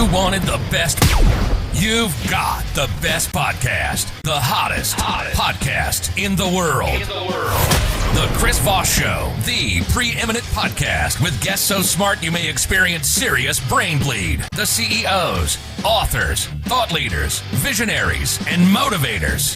You wanted the best. You've got the best podcast. The hottest podcast in the world. The Chris Voss Show, the preeminent podcast with guests so smart you may experience serious brain bleed. The CEOs, authors, thought leaders, visionaries, and motivators.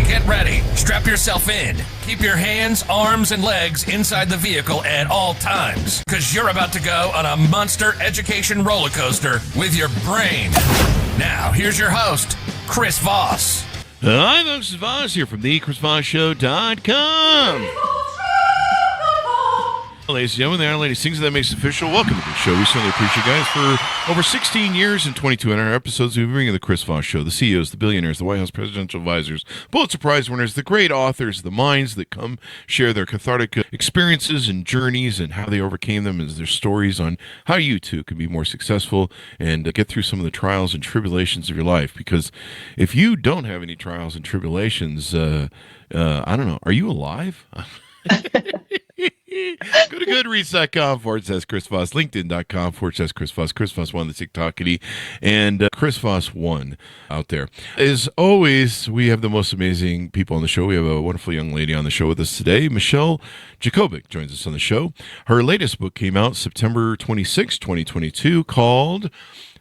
Get ready. Strap yourself in. Keep your hands, arms, and legs inside the vehicle at all times, because you're about to go on a monster education roller coaster with your brain. Now, here's your host, Chris Voss. Hi, folks. This is Voss here from the ChrisVossShow.com. Ladies and gentlemen, the Iron Lady sings that makes it official. Welcome to the show. We certainly appreciate you guys. For over 16 years and 2,200 episodes, we've been bringing the Chris Voss Show, the CEOs, the billionaires, the White House presidential advisors, Pulitzer Prize winners, the great authors, the minds that come share their cathartic experiences and journeys and how they overcame them, as their stories on how you too can be more successful and get through some of the trials and tribulations of your life. Because if you don't have any trials and tribulations, I don't know, are you alive? Go to goodreads.com/Chris Voss, LinkedIn.com/Chris Voss, Chris Voss 1, the TikTokity, and Chris Voss 1 out there. As always, we have the most amazing people on the show. We have a wonderful young lady on the show with us today. Michelle Jacobik joins us on the show. Her latest book came out September 26, 2022, called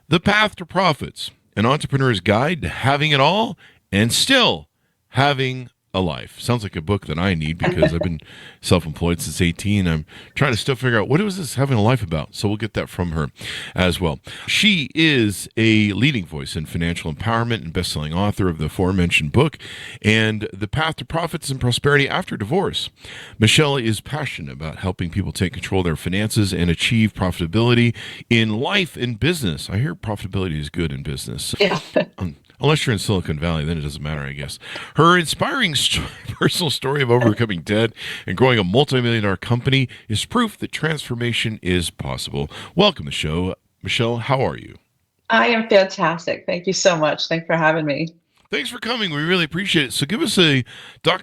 The Path to Profits, an Entrepreneur's Guide to Having It All and Still Having a Life. Sounds like a book that I need, because I've been self-employed since 18. I'm trying to still figure out what was this having a life about. So we'll get that from her as well. She is a leading voice in financial empowerment and best-selling author of the aforementioned book and The Path to Profits and Prosperity After Divorce. Michelle is passionate about helping people take control of their finances and achieve profitability in life and business. I hear profitability is good in business. Yeah. Unless you're in Silicon Valley, then it doesn't matter, I guess. Her inspiring personal story of overcoming debt and growing a multi-million-dollar company is proof that transformation is possible. Welcome to the show. Michelle, how are you? I am fantastic. Thank you so much. Thanks for having me. Thanks for coming. We really appreciate it. So give us a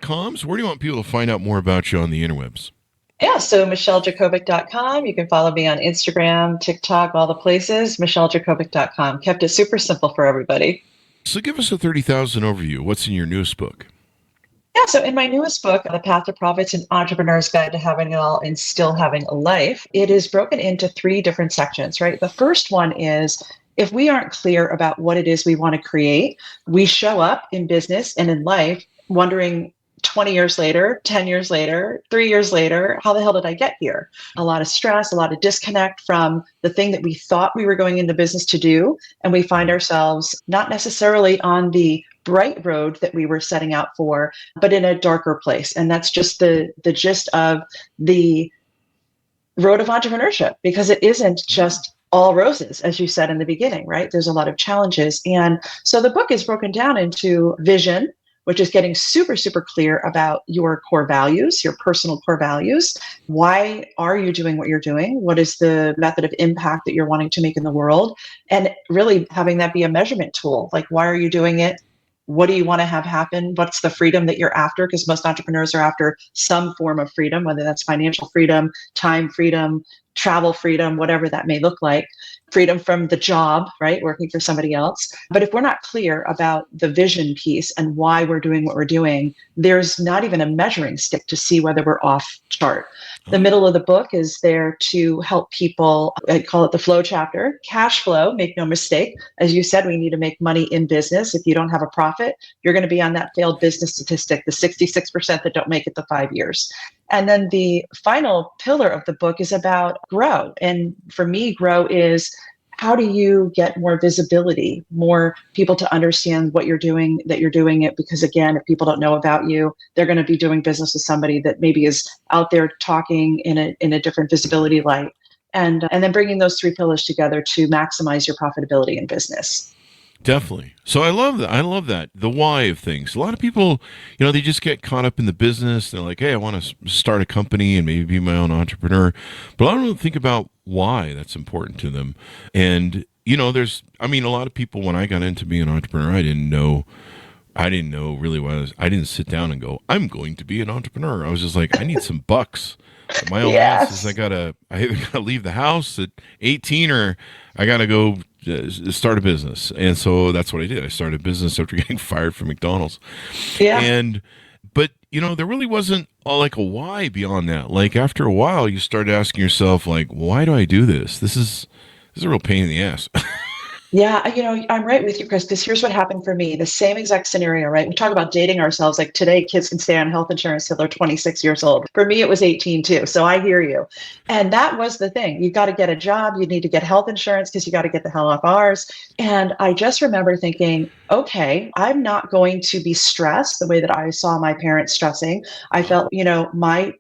.coms. Where do you want people to find out more about you on the interwebs? Yeah, so michellejacobik.com. You can follow me on Instagram, TikTok, all the places. michellejacobik.com. Kept it super simple for everybody. So give us a 30,000 overview. What's in your newest book? Yeah, so in my newest book, The Path to Profits, an Entrepreneur's Guide to Having It All and Still Having a Life, it is broken into 3 different sections, right? The first one is, if we aren't clear about what it is we want to create, we show up in business and in life wondering 20 years later, 10 years later, 3 years later, how the hell did I get here? A lot of stress, a lot of disconnect from the thing that we thought we were going into business to do. And we find ourselves not necessarily on the bright road that we were setting out for, but in a darker place. And that's just the gist of the road of entrepreneurship, because it isn't just all roses, as you said in the beginning, right? There's a lot of challenges. And so the book is broken down into vision, which is getting super, super clear about your core values, your personal core values. Why are you doing what you're doing? What is the method of impact that you're wanting to make in the world? And really having that be a measurement tool. Like, why are you doing it? What do you want to have happen? What's the freedom that you're after? Because most entrepreneurs are after some form of freedom, whether that's financial freedom, time freedom, travel freedom, whatever that may look like. Freedom from the job, right? Working for somebody else. But if we're not clear about the vision piece and why we're doing what we're doing, there's not even a measuring stick to see whether we're off chart. The middle of the book is there to help people. I call it the flow chapter. Cash flow, make no mistake. As you said, we need to make money in business. If you don't have a profit, you're going to be on that failed business statistic, the 66% that don't make it the 5 years. And then the final pillar of the book is about grow. And for me, grow is, how do you get more visibility, more people to understand what you're doing, that you're doing it? Because again, if people don't know about you, they're going to be doing business with somebody that maybe is out there talking in a different visibility light. And then bringing those 3 pillars together to maximize your profitability in business. Definitely. So I love that. I love that. The why of things. A lot of people, they just get caught up in the business. They're like, hey, I want to start a company and maybe be my own entrepreneur. But I don't think about why that's important to them. And, a lot of people, when I got into being an entrepreneur, I didn't know really what I didn't sit down and go, I'm going to be an entrepreneur. I was just like, I need some bucks. My own ass is Yes. I either gotta leave the house at 18 or I gotta go start a business. And so that's what I did. I started a business after getting fired from McDonald's. Yeah. And but there really wasn't like a why beyond that. Like after a while, you started asking yourself, like, why do I do this? This is a real pain in the ass. Yeah, I'm right with you, Chris, because here's what happened for me. The same exact scenario, right? We talk about dating ourselves. Like today, kids can stay on health insurance till they're 26 years old. For me, it was 18 too. So I hear you. And that was the thing. You got to get a job. You need to get health insurance because you got to get the hell off ours. And I just remember thinking, okay, I'm not going to be stressed the way that I saw my parents stressing. I felt, my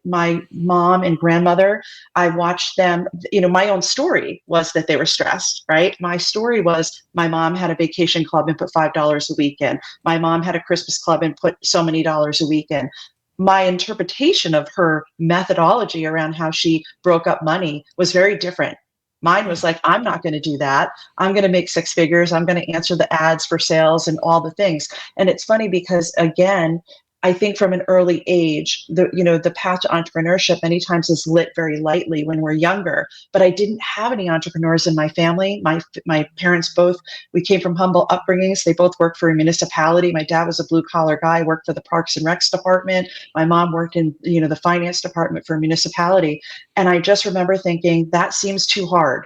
mom and grandmother, I watched them, my own story was that they were stressed, right? My story was my mom had a vacation club and put $5 a week in. My mom had a Christmas club and put so many dollars a week in. My interpretation of her methodology around how she broke up money was very different. Mine was like, I'm not going to do that. I'm going to make six figures. I'm going to answer the ads for sales and all the things. And it's funny because, again, I think from an early age, the path to entrepreneurship many times is lit very lightly when we're younger. But I didn't have any entrepreneurs in my family. My parents both, we came from humble upbringings. They both worked for a municipality. My dad was a blue collar guy, worked for the Parks and Recs department. My mom worked in the finance department for a municipality. And I just remember thinking that seems too hard.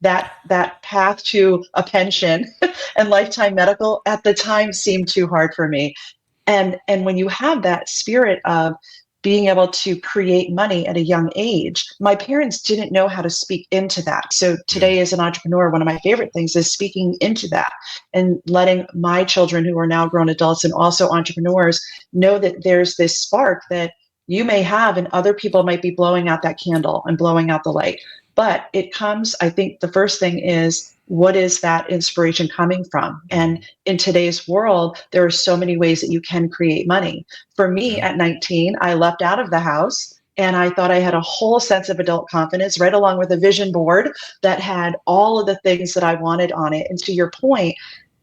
That path to a pension and lifetime medical at the time seemed too hard for me. And when you have that spirit of being able to create money at a young age, my parents didn't know how to speak into that. So today as an entrepreneur, one of my favorite things is speaking into that and letting my children who are now grown adults and also entrepreneurs know that there's this spark that you may have and other people might be blowing out that candle and blowing out the light. But it comes, I think the first thing is, what is that inspiration coming from? And in today's world, there are so many ways that you can create money. For me at 19, I left out of the house and I thought I had a whole sense of adult confidence right along with a vision board that had all of the things that I wanted on it. And to your point,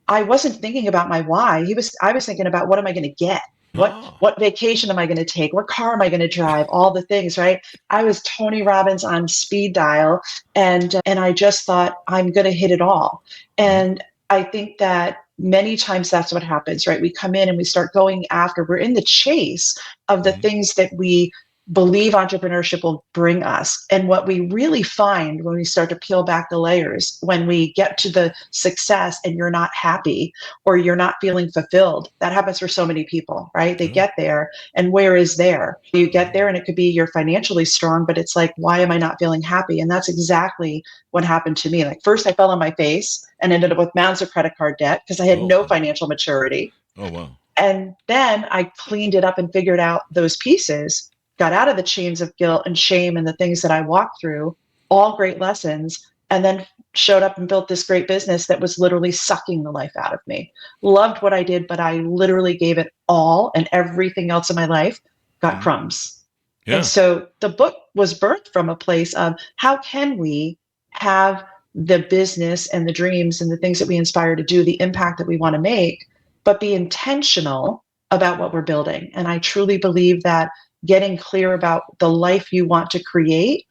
I wasn't thinking about my why. I was thinking about what am I going to get? What vacation am I going to take? What car am I going to drive? All the things, right? I was Tony Robbins on speed dial, and I just thought I'm going to hit it all. And I think that many times that's what happens, right? We come in and we start going after. We're in the chase of the things that we believe entrepreneurship will bring us. And what we really find when we start to peel back the layers, when we get to the success and you're not happy or you're not feeling fulfilled, that happens for so many people, right? They get there and where is there? You get there and it could be you're financially strong, but it's like, why am I not feeling happy? And that's exactly what happened to me. Like first I fell on my face and ended up with mounds of credit card debt because I had no financial maturity. Oh, wow. And then I cleaned it up and figured out those pieces, got out of the chains of guilt and shame and the things that I walked through, all great lessons, and then showed up and built this great business that was literally sucking the life out of me. Loved what I did, but I literally gave it all, and everything else in my life got crumbs. Yeah. And so the book was birthed from a place of how can we have the business and the dreams and the things that we inspire to do, the impact that we want to make, but be intentional about what we're building. And I truly believe that getting clear about the life you want to create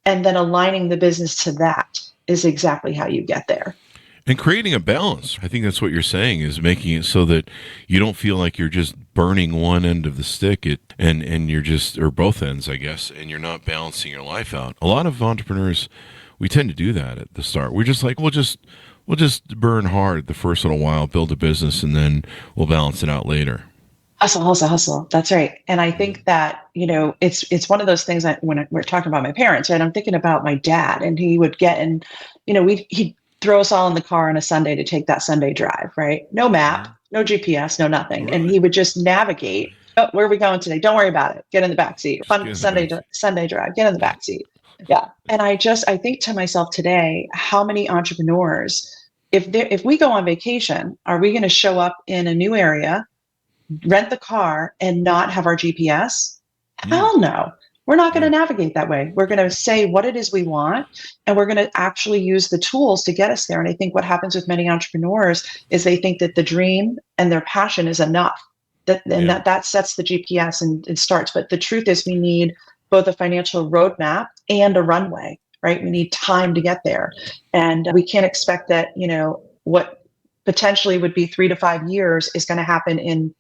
and then aligning the business to that is exactly how you get there. And creating a balance. I think that's what you're saying, is making it so that you don't feel like you're just burning one end of the stick and you're just, or both ends, I guess, and you're not balancing your life out. A lot of entrepreneurs, we tend to do that at the start. We're just like, we'll just burn hard the first little while, build a business, and then we'll balance it out later. Hustle. That's right. And I think that, it's one of those things that when we're talking about my parents, right, I'm thinking about my dad, and he would get in, he'd throw us all in the car on a Sunday to take that Sunday drive, right? No map, no GPS, no nothing. Right. And he would just navigate. Oh, where are we going today? Don't worry about it. Get in the back seat. Fun Sunday drive. Get in the back seat. Yeah. And I think to myself today, how many entrepreneurs, if we go on vacation, are we going to show up in a new area, rent the car, and not have our GPS? Hell no. We're not going to navigate that way. We're going to say what it is we want, and we're going to actually use the tools to get us there. And I think what happens with many entrepreneurs is they think that the dream and their passion is enough, that sets the GPS and it starts. But the truth is we need both a financial roadmap and a runway, right? We need time to get there. And we can't expect that, what potentially would be 3 to 5 years is going to happen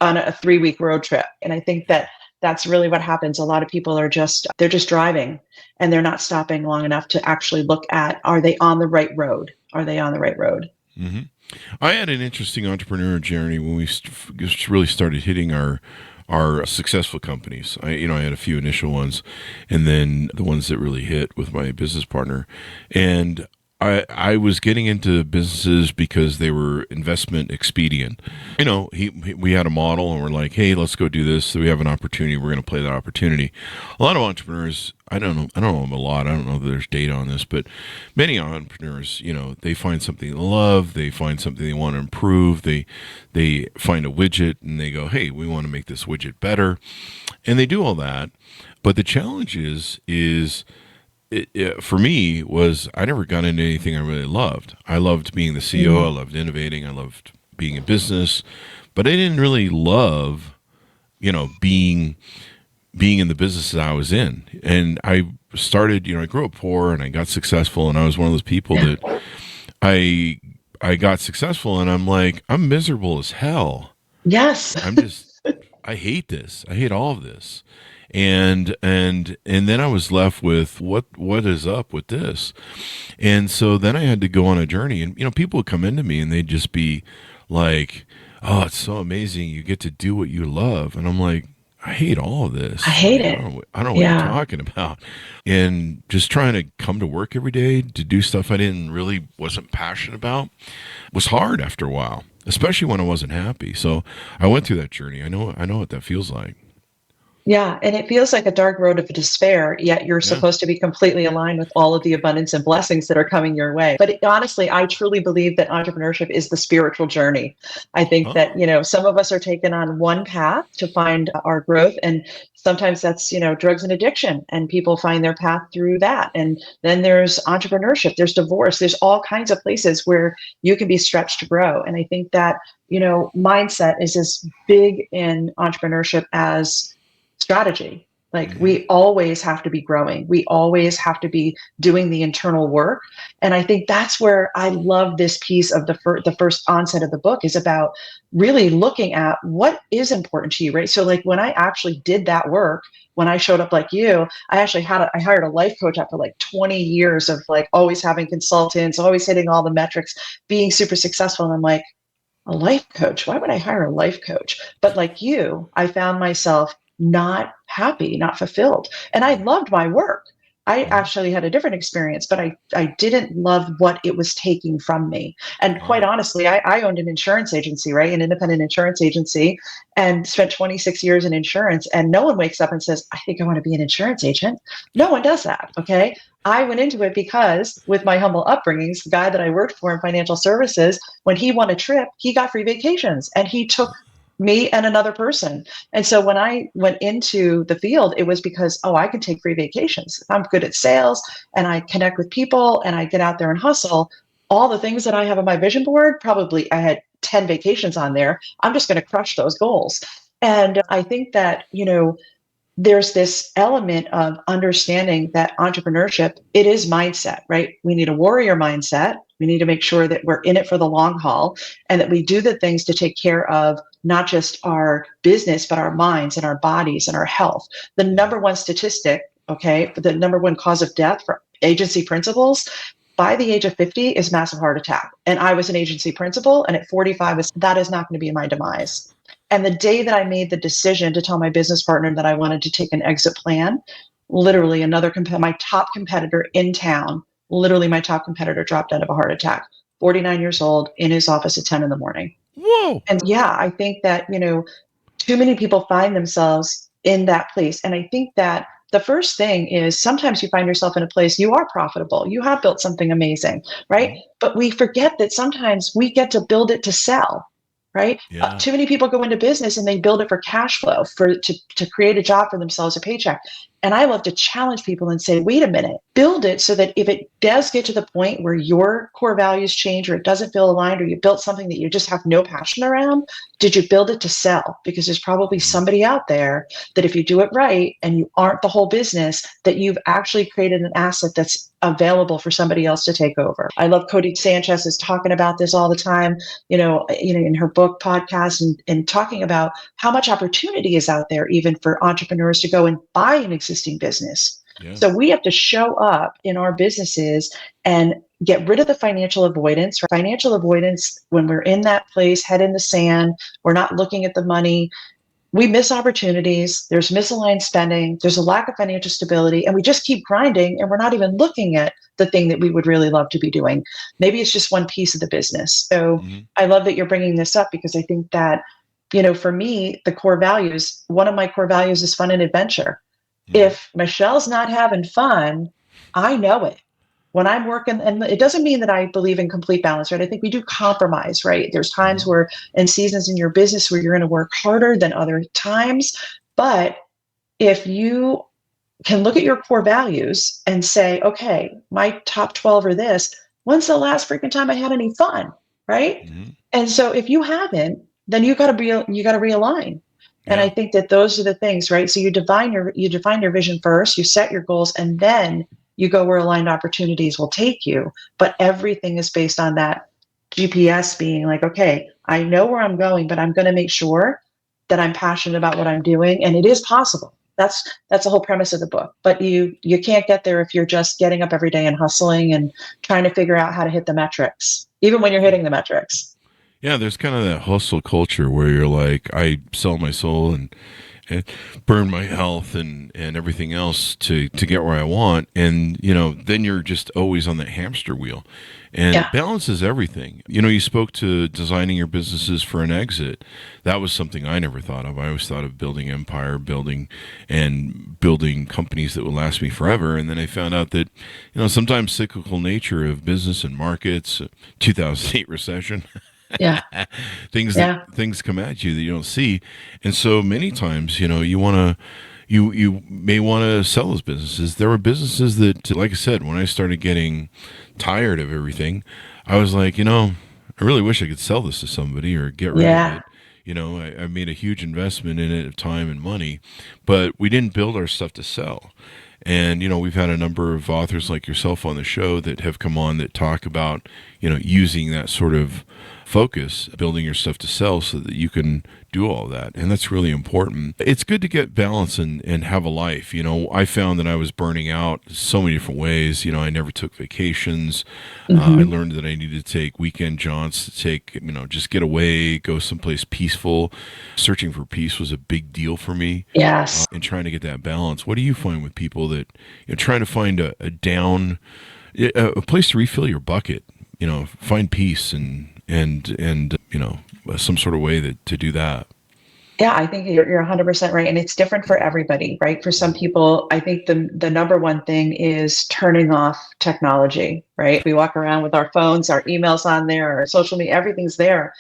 on a 3-week road trip. And I think that that's really what happens. A lot of people they're just driving and they're not stopping long enough to actually look at, are they on the right road? Are they on the right road? Mm-hmm. I had an interesting entrepreneur journey when we really started hitting our successful companies. I had a few initial ones, and then the ones that really hit with my business partner. And I was getting into businesses because they were investment expedient. We had a model and we're like, hey, let's go do this. So we have an opportunity. We're going to play that opportunity. A lot of entrepreneurs, I don't know them a lot. I don't know that there's data on this, but many entrepreneurs, they find something they love. They find something they want to improve. They find a widget and they go, hey, we want to make this widget better. And they do all that. But the challenge is for me was I never got into anything I really loved. I loved being the CEO. I loved innovating. I loved being in business, but I didn't really love, being in the businesses I was in. And I started, I grew up poor and I got successful, and I was one of those people that I got successful and I'm like, I'm miserable as hell. Yes. I hate this. I hate all of this. And then I was left with what is up with this? And so then I had to go on a journey, and people would come into me and they'd just be like, oh, it's so amazing. You get to do what you love. And I'm like, I hate all of this. I hate it. I don't know what you're talking about. And just trying to come to work every day to do stuff I wasn't passionate about was hard after a while, especially when I wasn't happy. So I went through that journey. I know what that feels like. Yeah. And it feels like a dark road of despair, yet you're supposed to be completely aligned with all of the abundance and blessings that are coming your way. But honestly, I truly believe that entrepreneurship is the spiritual journey. I think that, some of us are taken on one path to find our growth. And sometimes that's, drugs and addiction, and people find their path through that. And then there's entrepreneurship, there's divorce, there's all kinds of places where you can be stretched to grow. And I think that, mindset is as big in entrepreneurship as strategy. Like we always have to be growing. We always have to be doing the internal work. And I think that's where I love this piece of the first onset of the book is about really looking at what is important to you, right? So like when I actually did that work, when I showed up like you, I hired a life coach after like 20 years of like always having consultants, always hitting all the metrics, being super successful. And I'm like, a life coach? Why would I hire a life coach? But like you, I found myself not happy, not fulfilled. And I loved my work. I actually had a different experience, but I didn't love what it was taking from me. And quite honestly, I owned an insurance agency, right? An independent insurance agency, and spent 26 years in insurance. And no one wakes up and says, I think I want to be an insurance agent. No one does that. Okay. I went into it because with my humble upbringings, the guy that I worked for in financial services, when he won a trip, he got free vacations and he took me and another person. And so when I went into the field, it was because, I can take free vacations. I'm good at sales and I connect with people and I get out there and hustle. All the things that I have on my vision board, probably I had 10 vacations on there. I'm just going to crush those goals. And I think that, there's this element of understanding that entrepreneurship, it is mindset, right? We need a warrior mindset. We need to make sure that we're in it for the long haul and that we do the things to take care of not just our business, but our minds and our bodies and our health. The number one statistic, the number one cause of death for agency principals by the age of 50 is massive heart attack. And I was an agency principal, and at 45, that is not going to be my demise. And the day that I made the decision to tell my business partner that I wanted to take an exit plan, literally my top competitor in town, my top competitor dropped out of a heart attack, 49 years old, in his office at 10 in the morning. Whoa. And I think that, too many people find themselves in that place. And I think that the first thing is sometimes you find yourself in a place you are profitable. You have built something amazing, right? But we forget that sometimes we get to build it to sell. Right? Yeah. Too many people go into business and they build it for cash flow, to create a job for themselves, a paycheck. And I love to challenge people and say, wait a minute, build it so that if it does get to the point where your core values change or it doesn't feel aligned or you built something that you just have no passion around, did you build it to sell? Because there's probably somebody out there that if you do it right and you aren't the whole business, that you've actually created an asset that's available for somebody else to take over. I love Cody Sanchez is talking about this all the time, in her book, podcast, and talking about how much opportunity is out there even for entrepreneurs to go and buy an existing business. Yeah. So we have to show up in our businesses and get rid of the financial avoidance. Financial avoidance, when we're in that place, head in the sand, we're not looking at the money. We miss opportunities, there's misaligned spending, there's a lack of financial stability, and we just keep grinding and we're not even looking at the thing that we would really love to be doing. Maybe it's just one piece of the business. So I love that you're bringing this up because I think that, for me, the core values, one of my core values is fun and adventure. If Michelle's not having fun, I know it. When I'm working, and it doesn't mean that I believe in complete balance, right? I think we do compromise, right? There's times where, and seasons in your business where you're going to work harder than other times. But if you can look at your core values and say, okay, my top 12 are this, when's the last freaking time I had any fun, right? And so if you haven't, then you got to realign. And I think that those are the things, right? So you define your vision first, you set your goals, and then you go where aligned opportunities will take you. But everything is based on that GPS being like, okay, I know where I'm going, but I'm going to make sure that I'm passionate about what I'm doing. And it is possible. That's the whole premise of the book. But you can't get there if you're just getting up every day and hustling and trying to figure out how to hit the metrics, even when you're hitting the metrics. Yeah, there's kind of that hustle culture where you're like, I sell my soul and burn my health and everything else to get where I want. And, then you're just always on that hamster wheel. And balance is everything. You spoke to designing your businesses for an exit. That was something I never thought of. I always thought of building empire, building companies that would last me forever. And then I found out that, sometimes cyclical nature of business and markets, 2008 recession, things come at you that you don't see. And so many times, you may want to sell those businesses. There were businesses that, like I said, when I started getting tired of everything, I was like, I really wish I could sell this to somebody or get rid of it. I made a huge investment in it of time and money, but we didn't build our stuff to sell. And, we've had a number of authors like yourself on the show that have come on that talk about, using that sort of focus, building your stuff to sell so that you can do all that. And that's really important. It's good to get balance and have a life. I found that I was burning out so many different ways. I never took vacations. I learned that I needed to take weekend jaunts to take, just get away, go someplace peaceful. Searching for peace was a big deal for me. Yes. And trying to get that balance. What do you find with people that, trying to find a place to refill your bucket, find peace and some sort of way to do that? Yeah, I think you're 100% right. And it's different for everybody, right? For some people, I think the number one thing is turning off technology, right? We walk around with our phones, our emails on there, our social media, everything's there.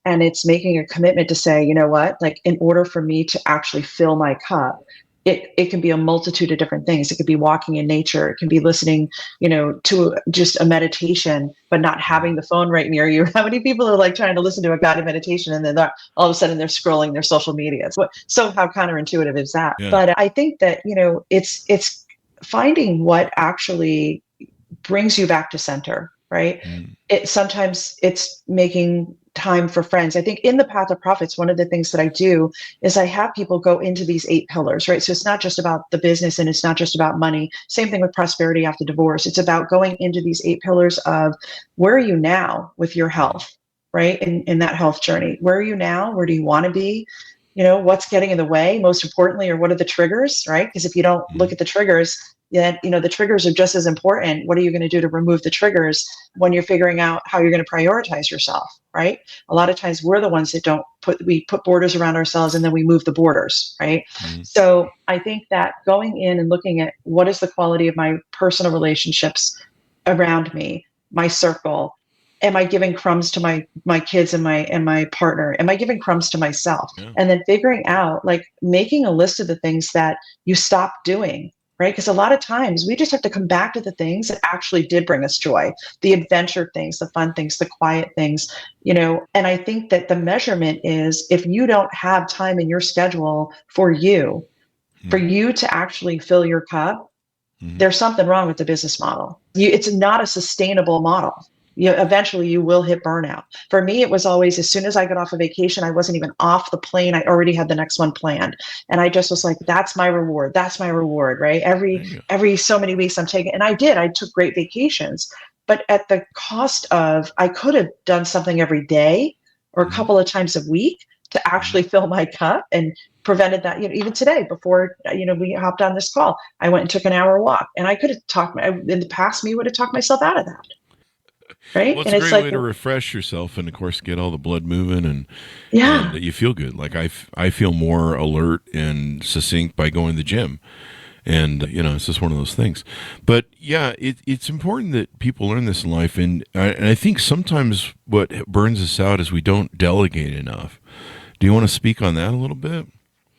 And it's making a commitment to say, you know what, like in order for me to actually fill my cup, it can be a multitude of different things. It could be walking in nature. It can be listening, to just a meditation, but not having the phone right near you. How many people are like trying to listen to a guided meditation and then all of a sudden they're scrolling their social media? So how counterintuitive is that? Yeah. But I think that, it's finding what actually brings you back to center, right? Sometimes it's making time for friends. I think in the Path of Profits, one of the things that I do is I have people go into these 8 pillars, right? So it's not just about the business and it's not just about money. Same thing with prosperity after divorce. It's about going into these 8 pillars of where are you now with your health, right? In that health journey, where are you now? Where do you want to be? What's getting in the way, most importantly, or what are the triggers, right? Because if you don't look at the triggers, then, the triggers are just as important. What are you going to do to remove the triggers when you're figuring out how you're going to prioritize yourself, right? A lot of times we're the ones that we put borders around ourselves and then we move the borders, right? So I think that going in and looking at what is the quality of my personal relationships around me, my circle. Am I giving crumbs to my kids and my partner? Am I giving crumbs to myself? Yeah. And then figuring out, like making a list of the things that you stop doing right? Because a lot of times we just have to come back to the things that actually did bring us joy, the adventure things, the fun things, the quiet things, and I think that the measurement is if you don't have time in your schedule for you to actually fill your cup, there's something wrong with the business model. It's not a sustainable model. Eventually you will hit burnout. For me, it was always, as soon as I got off a vacation, I wasn't even off the plane. I already had the next one planned. And I just was like, that's my reward. That's my reward, right? Every so many weeks I'm taking, and I took great vacations, but at the cost of, I could have done something every day or a couple of times a week to actually fill my cup, and prevented that. Even today, before we hopped on this call, I went and took an hour walk, and I could have in the past, me would have talked myself out of that. Right. Well, it's a great way to refresh yourself and, of course, get all the blood moving and you feel good. Like I feel more alert and succinct by going to the gym. And, it's just one of those things. But, yeah, it's important that people learn this in life. And I think sometimes what burns us out is we don't delegate enough. Do you want to speak on that a little bit?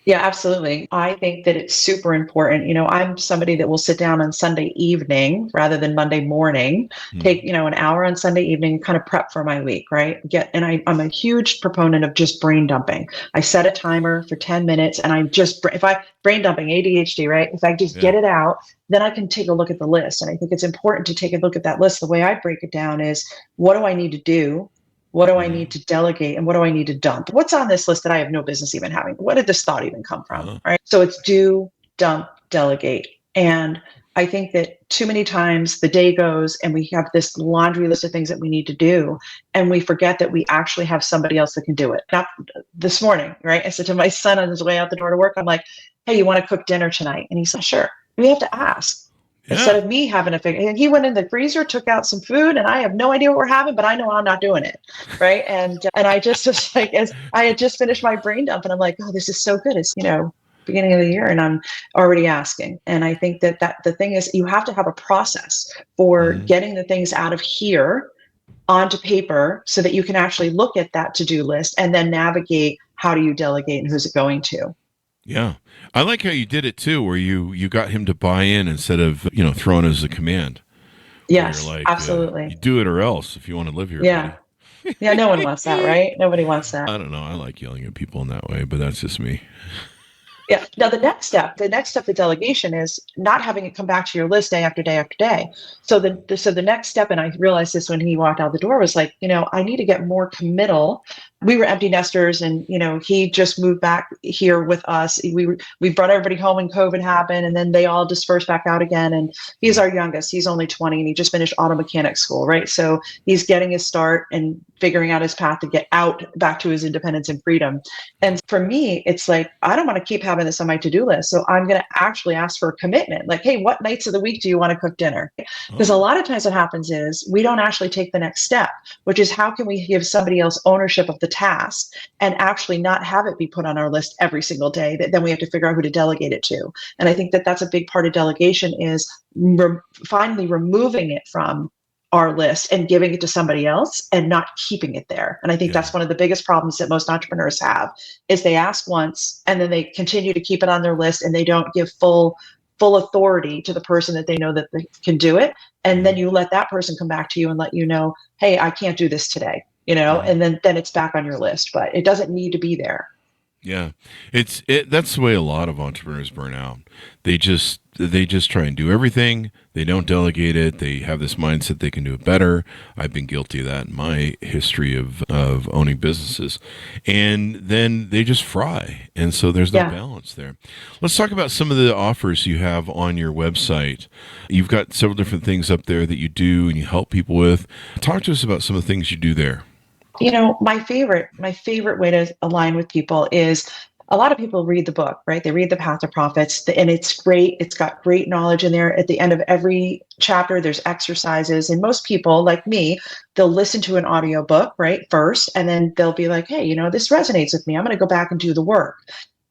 Yeah, absolutely. I think that it's super important. I'm somebody that will sit down on Sunday evening rather than Monday morning, take, an hour on Sunday evening, kind of prep for my week, right? I'm a huge proponent of just brain dumping. I set a timer for 10 minutes and if I brain dumping ADHD, right? If I just get it out, then I can take a look at the list. And I think it's important to take a look at that list. The way I break it down is, what do I need to do? What do I need to delegate, and what do I need to dump? What's on this list that I have no business even having? Where did this thought even come from? Right. So it's do, dump, delegate. And I think that too many times the day goes and we have this laundry list of things that we need to do, and we forget that we actually have somebody else that can do it. Now, this morning, right, I said to my son on his way out the door to work, I'm like, hey, you want to cook dinner tonight? And he said, sure. We have to ask. Instead of me having to figure, and he went in the freezer, took out some food, and I have no idea what we're having, but I know I'm not doing it, right? And I just was like, as I had just finished my brain dump, and I'm like, oh, this is so good. It's beginning of the year, and I'm already asking. And I think that the thing is, you have to have a process for getting the things out of here onto paper, so that you can actually look at that to-do list and then navigate how do you delegate and who's it going to. Yeah. I like how you did it too, where you got him to buy in instead of, throwing it as a command. Yes, like, absolutely. You do it or else if you want to live here. Yeah. Yeah. No one wants that, right? Nobody wants that. I don't know. I like yelling at people in that way, but that's just me. Yeah. Now, the next step of delegation is not having it come back to your list day after day after day. So the next step, and I realized this when he walked out the door, was like, I need to get more committal. We were empty nesters, and he just moved back here with us. We brought everybody home when COVID happened, and then they all dispersed back out again. And he's our youngest. He's only 20, and he just finished auto mechanic school, right? So he's getting his start and figuring out his path to get out back to his independence and freedom. And for me, it's like, I don't want to keep having this on my to-do list. So I'm going to actually ask for a commitment. Like, hey, what nights of the week do you want to cook dinner? Because a lot of times what happens is we don't actually take the next step, which is, how can we give somebody else ownership of the task and actually not have it be put on our list every single day, that then we have to figure out who to delegate it to. And I think that that's a big part of delegation, is finally removing it from our list and giving it to somebody else and not keeping it there. And I think that's one of the biggest problems that most entrepreneurs have, is they ask once and then they continue to keep it on their list, and they don't give full authority to the person that they know that they can do it. And then you let that person come back to you and let you know, hey, I can't do this today, and then it's back on your list, but it doesn't need to be there. Yeah, that's the way a lot of entrepreneurs burn out. They just try and do everything. They don't delegate it. They have this mindset they can do it better. I've been guilty of that in my history of owning businesses, and then they just fry, and so there's no balance there. Let's talk about some of the offers you have on your website. You've got several different things up there that you do and you help people with. Talk to us about some of the things you do there. My favorite way to align with people is, a lot of people read the book, right? They read The Path to Profits, and it's great. It's got great knowledge in there. At the end of every chapter, there's exercises. And most people, like me, they'll listen to an audiobook, right, first, and then they'll be like, hey, this resonates with me. I'm going to go back and do the work.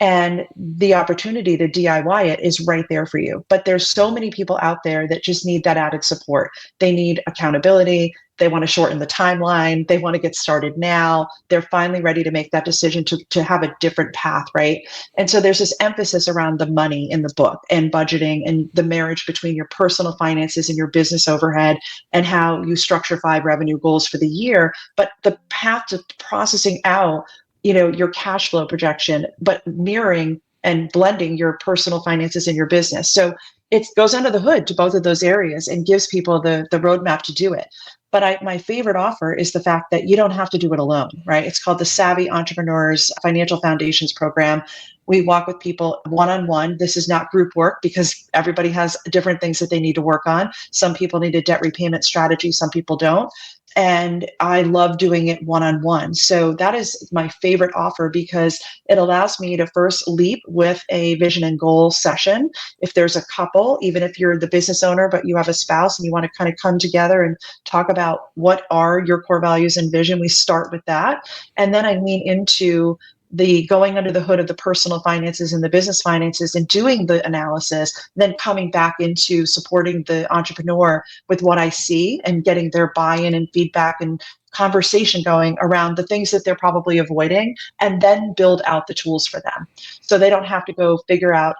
And the opportunity to DIY it is right there for you. But there's so many people out there that just need that added support. They need accountability. They want to shorten the timeline. They want to get started now. They're finally ready to make that decision to have a different path, right? And so there's this emphasis around the money in the book and budgeting and the marriage between your personal finances and your business overhead and how you structure 5 revenue goals for the year. But the path to processing out, your cash flow projection, but mirroring and blending your personal finances and your business. So it goes under the hood to both of those areas and gives people the roadmap to do it. But my favorite offer is the fact that you don't have to do it alone, right? It's called the Savvy Entrepreneurs Financial Foundations Program. We walk with people one-on-one. This is not group work because everybody has different things that they need to work on. Some people need a debt repayment strategy, some people don't. And I love doing it one-on-one. So that is my favorite offer because it allows me to first leap with a vision and goal session. If there's a couple, even if you're the business owner, but you have a spouse and you want to kind of come together and talk about what are your core values and vision, we start with that. And then I lean into the going under the hood of the personal finances and the business finances and doing the analysis, then coming back into supporting the entrepreneur with what I see and getting their buy-in and feedback and conversation going around the things that they're probably avoiding, and then build out the tools for them. So they don't have to go figure out,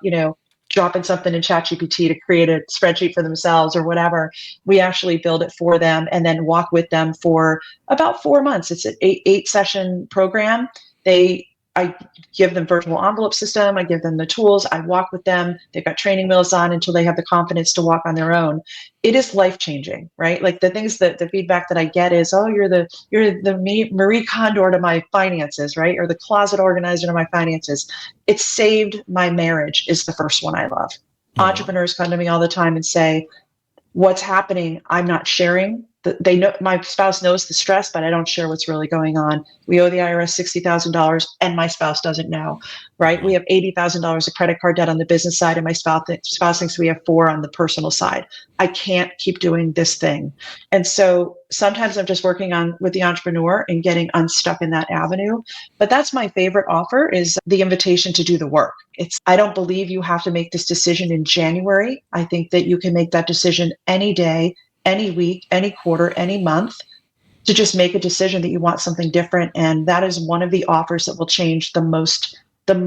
dropping something in ChatGPT to create a spreadsheet for themselves or whatever. We actually build it for them and then walk with them for about 4 months. It's an 8-session program. I give them virtual envelope system. I give them the tools. I walk with them. They've got training wheels on until they have the confidence to walk on their own. It is life-changing, right? Like the things that the feedback that I get is, oh, you're the Marie Kondo to my finances, right? Or the closet organizer to my finances. It saved my marriage is the first one I love. Mm-hmm. Entrepreneurs come to me all the time and say, what's happening? I'm not sharing. They know my spouse knows the stress, but I don't share what's really going on. We owe the IRS $60,000 and my spouse doesn't know, right? We have $80,000 of credit card debt on the business side and my spouse thinks we have 4 on the personal side. I can't keep doing this thing. And so sometimes I'm just working with the entrepreneur and getting unstuck in that avenue. But that's my favorite offer is the invitation to do the work. I don't believe you have to make this decision in January. I think that you can make that decision any day, any week, any quarter, any month, to just make a decision that you want something different. And that is one of the offers that will change the most, have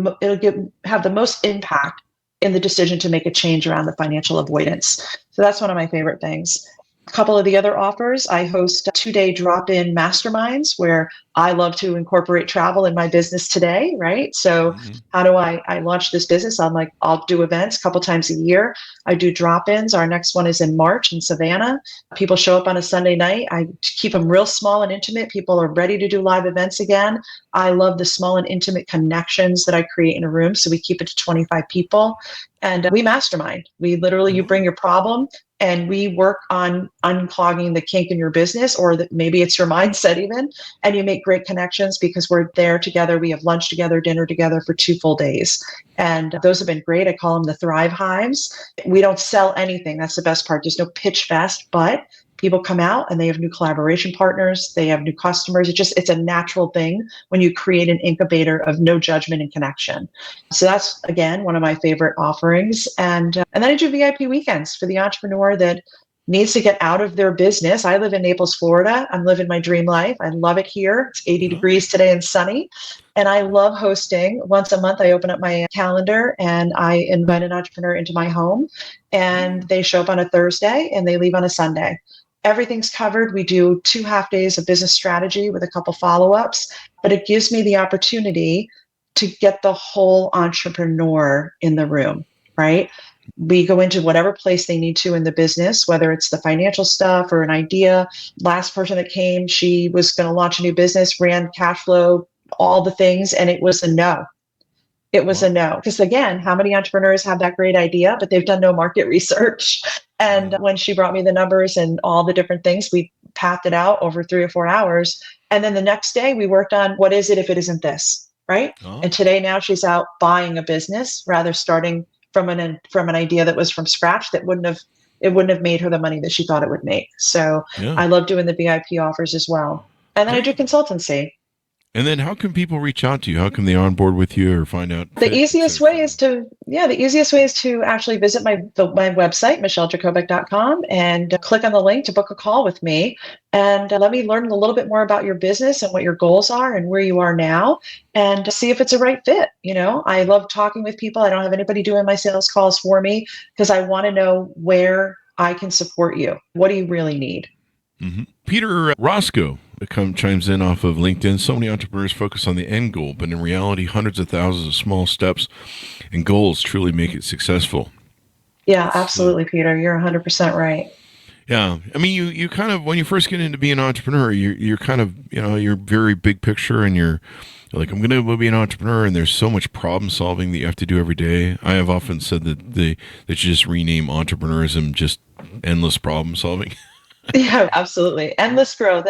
the most impact in the decision to make a change around the financial avoidance. So that's one of my favorite things. A couple of the other offers, I host 2-day drop-in masterminds where I love to incorporate travel in my business today, right? So how do I launch this business? I'll do events a couple times a year. I do drop-ins. Our next one is in March in Savannah. People show up on a Sunday night. I keep them real small and intimate. People are ready to do live events again. I love the small and intimate connections that I create in a room. So we keep it to 25 people and we mastermind. We literally, you bring your problem and we work on unclogging the kink in your business, or maybe it's your mindset even, and you make great connections because we're there together. We have lunch together, dinner together for 2 full days. And those have been great. I call them the Thrive Hives. We don't sell anything. That's the best part. There's no pitch fest, but people come out and they have new collaboration partners. They have new customers. It's a natural thing when you create an incubator of no judgment and connection. So that's, again, one of my favorite offerings. And then I do VIP weekends for the entrepreneur that needs to get out of their business. I live in Naples, Florida. I'm living my dream life. I love it here. It's 80 degrees today and sunny. And I love hosting. Once a month, I open up my calendar and I invite an entrepreneur into my home. And they show up on a Thursday and they leave on a Sunday. Everything's covered. We do 2 half days of business strategy with a couple follow-ups, but it gives me the opportunity to get the whole entrepreneur in the room, right? We go into whatever place they need to in the business, whether it's the financial stuff or an idea. Last person that came, she was going to launch a new business, ran cash flow, all the things, and it was a no. It was a no. Because again, how many entrepreneurs have that great idea, but they've done no market research? And when she brought me the numbers and all the different things, we pathed it out over 3 or 4 hours. And then the next day we worked on what is it if it isn't this, right? And today now she's out buying a business, rather starting from an idea that was from scratch that wouldn't have made her the money that she thought it would make. So I love doing the VIP offers as well. And then I do consultancy. And then how can people reach out to you? How can they on board with you or find out? The easiest way is to actually visit my website, michelleJacobik.com, and click on the link to book a call with me and let me learn a little bit more about your business and what your goals are and where you are now, and see if it's a right fit. I love talking with people. I don't have anybody doing my sales calls for me because I want to know where I can support you. What do you really need? Mm-hmm. Peter Roscoe chimes in off of LinkedIn. So many entrepreneurs focus on the end goal, but in reality, hundreds of thousands of small steps and goals truly make it successful. Yeah, absolutely, Peter. You're 100% right. Yeah. I mean, you kind of, when you first get into being an entrepreneur, you're kind of, you're very big picture and you're like, I'm going to be an entrepreneur, and there's so much problem solving that you have to do every day. I have often said that you just rename entrepreneurism just endless problem solving. Yeah, absolutely. Endless growth.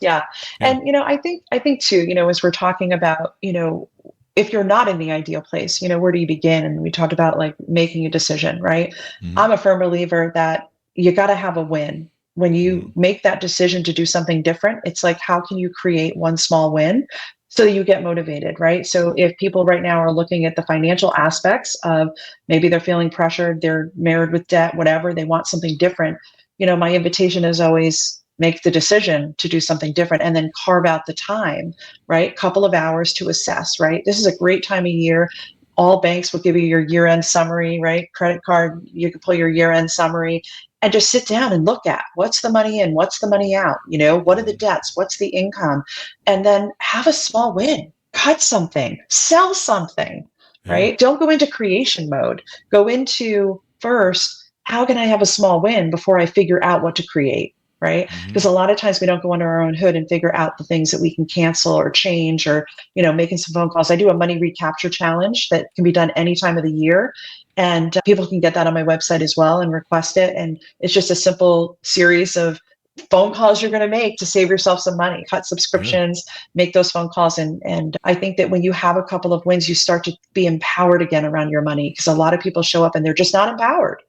Yeah. And, I think too, as we're talking about, if you're not in the ideal place, where do you begin? And we talked about like making a decision, right? Mm-hmm. I'm a firm believer that you got to have a win. When you make that decision to do something different, it's like, how can you create one small win so that you get motivated, right? So if people right now are looking at the financial aspects of maybe they're feeling pressured, they're married with debt, whatever, they want something different. My invitation is always make the decision to do something different and then carve out the time, right? Couple of hours to assess, right? This is a great time of year. All banks will give you your year-end summary, right? Credit card, you can pull your year-end summary and just sit down and look at what's the money in, what's the money out, what are the debts, what's the income, and then have a small win, cut something, sell something, right? Don't go into creation mode. Go into first, how can I have a small win before I figure out what to create, right? Because a lot of times we don't go under our own hood and figure out the things that we can cancel or change or, making some phone calls. I do a money recapture challenge that can be done any time of the year. And people can get that on my website as well and request it. And it's just a simple series of phone calls you're going to make to save yourself some money, cut subscriptions, make those phone calls. And I think that when you have a couple of wins, you start to be empowered again around your money, because a lot of people show up and they're just not empowered.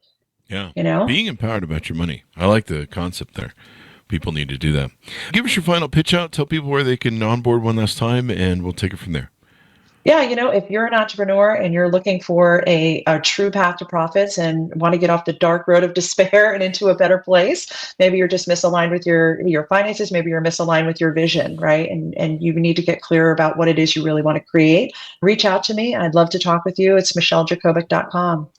Yeah. Being empowered about your money. I like the concept there. People need to do that. Give us your final pitch out. Tell people where they can onboard one last time, and we'll take it from there. Yeah, if you're an entrepreneur and you're looking for a true path to profits and want to get off the dark road of despair and into a better place, maybe you're just misaligned with your finances, maybe you're misaligned with your vision, right? And you need to get clear about what it is you really want to create. Reach out to me. I'd love to talk with you. It's michelleJacobik.com.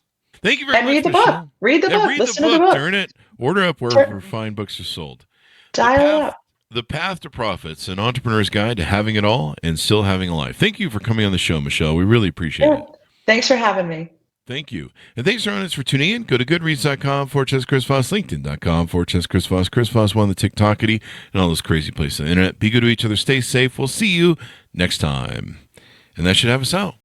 Thank you very much, read the Michelle. book. Read the book. Listen to the book. Earn it. Order up wherever fine books are sold. Dial up. The Path to Profits, an entrepreneur's guide to having it all and still having a life. Thank you for coming on the show, Michelle. We really appreciate it. Thanks for having me. Thank you. And thanks, audience, for tuning in. Go to goodreads.com/Chris Voss, LinkedIn.com/Chris Voss, Chris Voss One, the TikTokity, and all those crazy places on the internet. Be good to each other. Stay safe. We'll see you next time. And that should have us out.